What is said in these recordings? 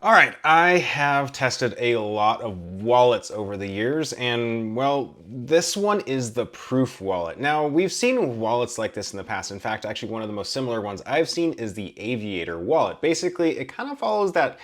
All right, I have tested a lot of wallets over the years, and well, this one is the Proof wallet. Now, we've seen wallets like this in the past. In fact, actually, one of the most similar ones I've seen is the Aviator wallet. Basically, it kind of follows that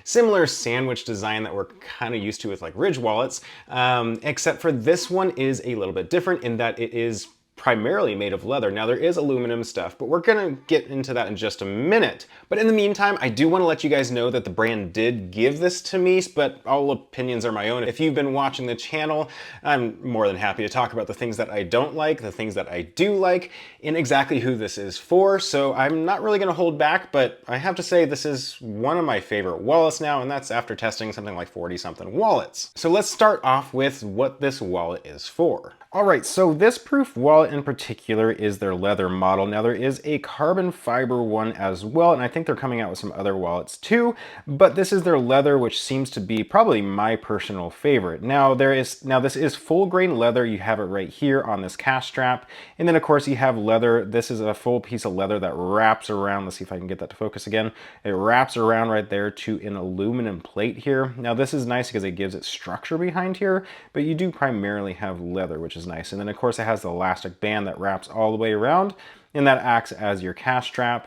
similar sandwich design that we're kind of used to with like Ridge wallets, except for this one is a little bit different in that it is primarily made of leather. Now there is aluminum stuff, but we're gonna get into that in just a minute. But in the meantime, I do wanna let you guys know that the brand did give this to me, but all opinions are my own. If you've been watching the channel, I'm more than happy to talk about the things that I don't like, the things that I do like, and exactly who this is for. So I'm not really gonna hold back, but I have to say this is one of my favorite wallets now, and that's after testing something like 40 something wallets. So let's start off with what this wallet is for. All right, so this Proof wallet in particular is their leather model. Now there is a carbon fiber one as well, and I think they're coming out with some other wallets too, but this is their leather, which seems to be probably my personal favorite. Now this is full grain leather. You have it right here on this cash strap, and then of course you have leather. This is a full piece of leather that wraps around. Let's see if I can get that to focus again. It wraps around right there to an aluminum plate here. Now this is nice because it gives it structure behind here, but you do primarily have leather, which is nice. And then of course it has the elastic band that wraps all the way around, and that acts as your cash strap.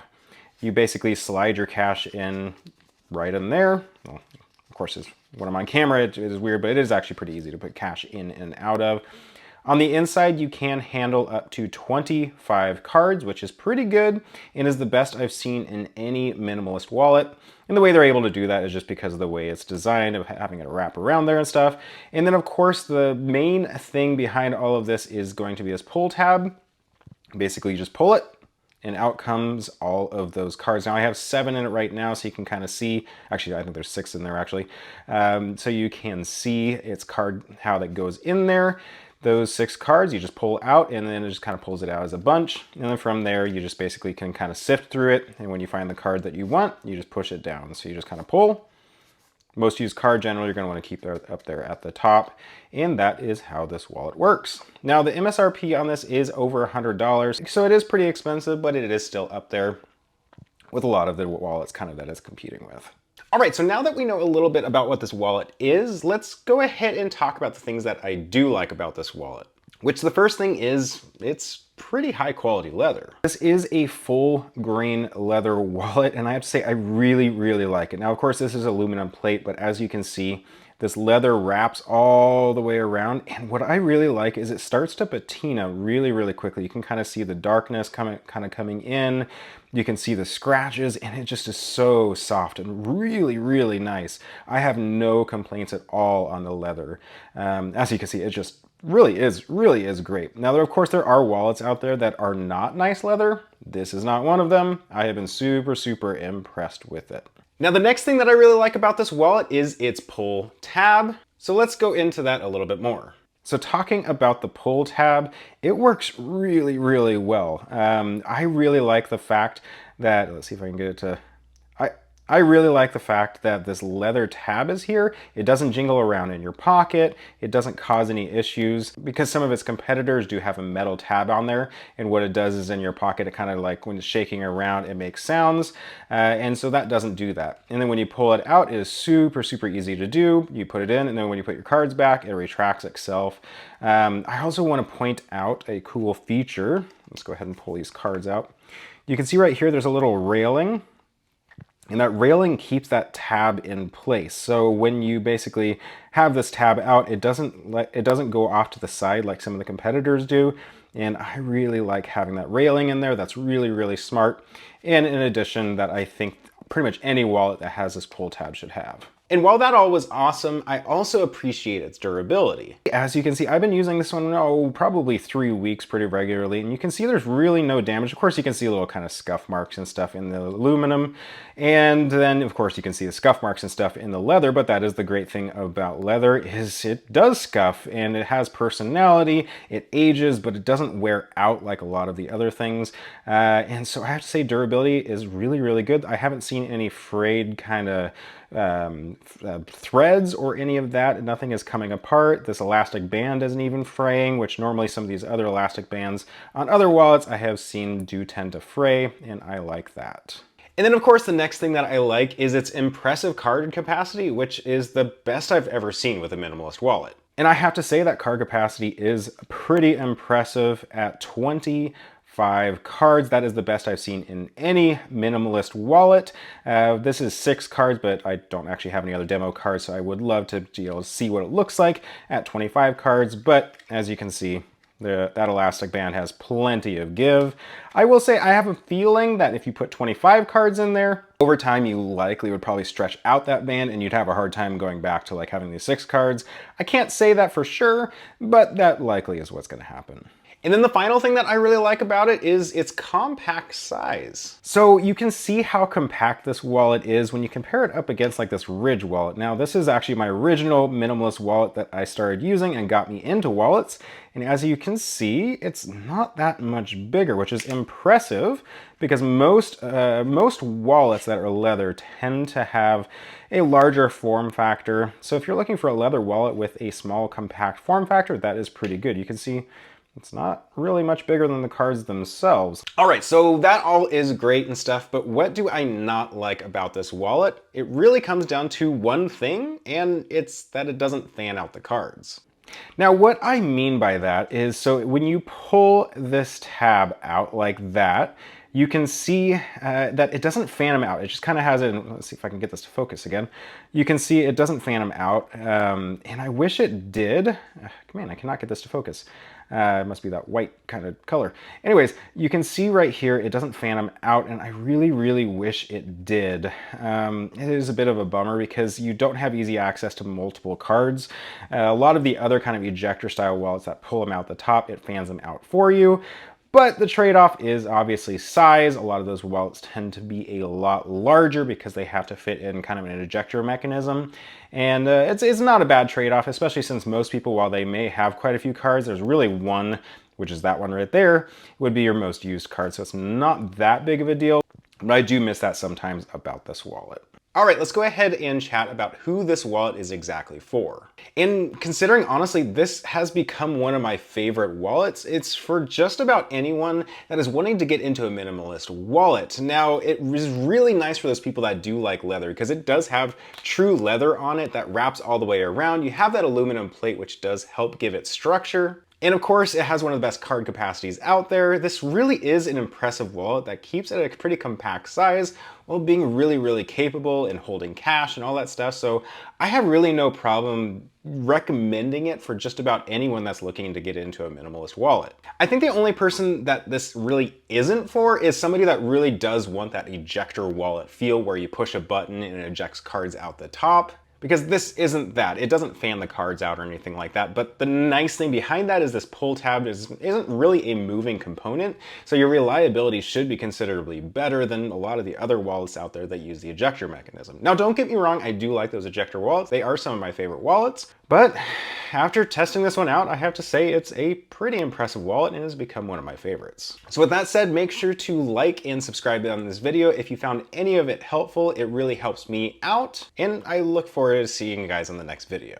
You basically slide your cash in right in there. Well, of course, when I'm on camera, it is weird, but it is actually pretty easy to put cash in and out of. On the inside, you can handle up to 25 cards, which is pretty good and is the best I've seen in any minimalist wallet. And the way they're able to do that is just because of the way it's designed, of having it wrap around there and stuff. And then of course, the main thing behind all of this is going to be this pull tab. Basically, you just pull it and out comes all of those cards. Now I have 7 in it right now, so you can kind of see, actually I think there's 6 in there actually. So you can see its card, how that goes in there. Those 6 cards you just pull out, and then it just kind of pulls it out as a bunch. And then from there, you just basically can kind of sift through it. And when you find the card that you want, you just push it down. So you just kind of pull. Most used card generally you're going to want to keep up there at the top. And that is how this wallet works. Now the MSRP on this is over $100. So it is pretty expensive, but it is still up there with a lot of the wallets kind of that it's competing with. All right, so now that we know a little bit about what this wallet is, let's go ahead and talk about the things that I do like about this wallet. Which the first thing is, it's pretty high quality leather. This is a full grain leather wallet, and I have to say I really, really like it. Now, of course, this is aluminum plate, but as you can see, this leather wraps all the way around, and what I really like is it starts to patina really, really quickly. You can kind of see the darkness kind of coming in. You can see the scratches, and it just is so soft and really, really nice. I have no complaints at all on the leather. As you can see, it just really is great. Now, of course, there are wallets out there that are not nice leather. This is not one of them. I have been super, super impressed with it. Now, the next thing that I really like about this wallet is its pull tab. So let's go into that a little bit more. So talking about the pull tab, it works really, really well. I really like the fact that, let's see if I can get it to, I really like the fact that this leather tab is here. It doesn't jingle around in your pocket. It doesn't cause any issues because some of its competitors do have a metal tab on there. And what it does is in your pocket, it kind of like when it's shaking around, it makes sounds. And so that doesn't do that. And then when you pull it out, it is super, super easy to do. You put it in, and then when you put your cards back, it retracts itself. I also want to point out a cool feature. Let's go ahead and pull these cards out. You can see right here, there's a little railing. And that railing keeps that tab in place. So when you basically have this tab out, it doesn't go off to the side like some of the competitors do. And I really like having that railing in there. That's really, really smart. And in addition, that I think pretty much any wallet that has this pull tab should have. And while that all was awesome, I also appreciate its durability. As you can see, I've been using this one, probably 3 weeks pretty regularly, and you can see there's really no damage. Of course, you can see little kind of scuff marks and stuff in the aluminum, and then of course you can see the scuff marks and stuff in the leather, but that is the great thing about leather, is it does scuff, and it has personality, it ages, but it doesn't wear out like a lot of the other things. And so I have to say durability is really, really good. I haven't seen any frayed kind of threads or any of that. Nothing is coming apart. This elastic band isn't even fraying, which normally some of these other elastic bands on other wallets I have seen do tend to fray, and I like that. And then of course the next thing that I like is its impressive card capacity, which is the best I've ever seen with a minimalist wallet. And I have to say that card capacity is pretty impressive at 25 cards. That is the best I've seen in any minimalist wallet. This is 6 cards, but I don't actually have any other demo cards, so I would love to see what it looks like at 25 cards. But as you can see, that elastic band has plenty of give. I will say I have a feeling that if you put 25 cards in there, over time you likely would probably stretch out that band and you'd have a hard time going back to like having these 6 cards. I can't say that for sure, but that likely is what's going to happen. And then the final thing that I really like about it is its compact size. So you can see how compact this wallet is when you compare it up against like this Ridge wallet. Now this is actually my original minimalist wallet that I started using and got me into wallets. And as you can see, it's not that much bigger, which is impressive because most wallets that are leather tend to have a larger form factor. So if you're looking for a leather wallet with a small compact form factor, that is pretty good. You can see it's not really much bigger than the cards themselves. All right, so that all is great and stuff, but what do I not like about this wallet? It really comes down to one thing, and it's that it doesn't fan out the cards. Now, what I mean by that is, so when you pull this tab out like that, you can see that it doesn't fan them out. It just kind of has it, let's see if I can get this to focus again. You can see it doesn't fan them out, and I wish it did. Man, I cannot get this to focus. It must be that white kind of color. Anyways, you can see right here, it doesn't fan them out, and I really, really wish it did. It is a bit of a bummer because you don't have easy access to multiple cards. A lot of the other kind of ejector style wallets that pull them out the top, it fans them out for you. But the trade-off is obviously size. A lot of those wallets tend to be a lot larger because they have to fit in kind of an ejector mechanism. And it's not a bad trade-off, especially since most people, while they may have quite a few cards, there's really one, which is that one right there, would be your most used card. So it's not that big of a deal, but I do miss that sometimes about this wallet. All right, let's go ahead and chat about who this wallet is exactly for. And considering, honestly, this has become one of my favorite wallets, it's for just about anyone that is wanting to get into a minimalist wallet. Now, it is really nice for those people that do like leather because it does have true leather on it that wraps all the way around. You have that aluminum plate, which does help give it structure. And of course, it has one of the best card capacities out there. This really is an impressive wallet that keeps it at a pretty compact size while being really, really capable in holding cash and all that stuff. So I have really no problem recommending it for just about anyone that's looking to get into a minimalist wallet. I think the only person that this really isn't for is somebody that really does want that ejector wallet feel where you push a button and it ejects cards out the top. Because this isn't that. It doesn't fan the cards out or anything like that. But the nice thing behind that is this pull tab isn't really a moving component. So your reliability should be considerably better than a lot of the other wallets out there that use the ejector mechanism. Now, don't get me wrong, I do like those ejector wallets. They are some of my favorite wallets. But after testing this one out, I have to say it's a pretty impressive wallet and has become one of my favorites. So with that said, make sure to like and subscribe on this video if you found any of it helpful. It really helps me out, and I look forward to seeing you guys in the next video.